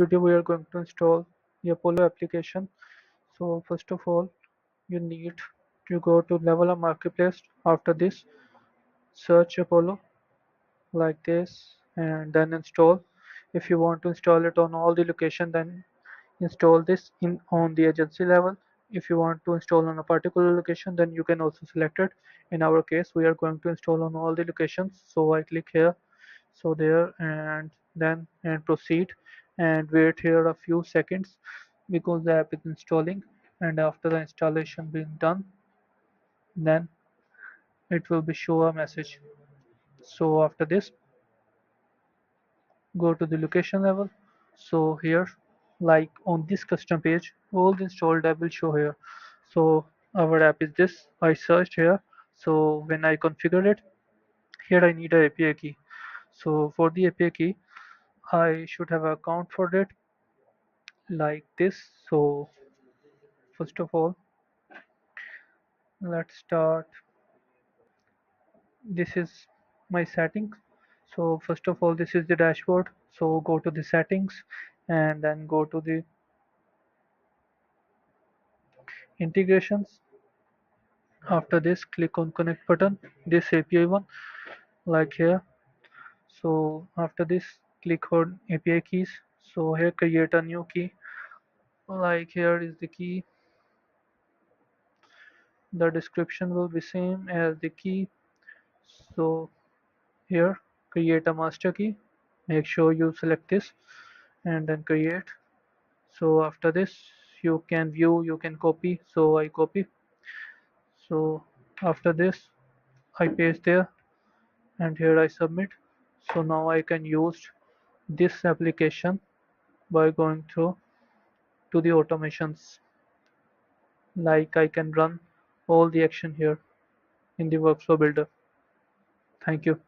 Video we are going to install the Apollo application. So first of all, you need to go to Level Up Marketplace. After this, search Apollo like this and then install. If you want to install it on all the location, then install this in on the agency level. If you want to install on a particular location, then you can also select it. In our case, we are going to install on all the locations. So I click here, so there, and then and proceed and wait here a few seconds because the app is installing. And after the installation being done, then it will be show a message. So after this, go to the location level. So here, like on this custom page, all the installed app will show here. So our app is this. I searched here. So when I configure it, here I need a API key. So for the API key, I should have an account for it like this. So first of all, let's start. This is my settings. So first of all, this is the dashboard. So go to the settings and then go to the integrations. After this, click on connect button, this API one, like here. So after this, click on API keys. So here, create a new key. Like here is the key. The description will be same as the key. So here, create a master key. Make sure you select this and then create. So after this, you can view, you can copy. So I copy. So after this, I paste there and here I submit. So now I can use this application by going through to the automations, like I can run all the action here in the workflow builder. Thank you.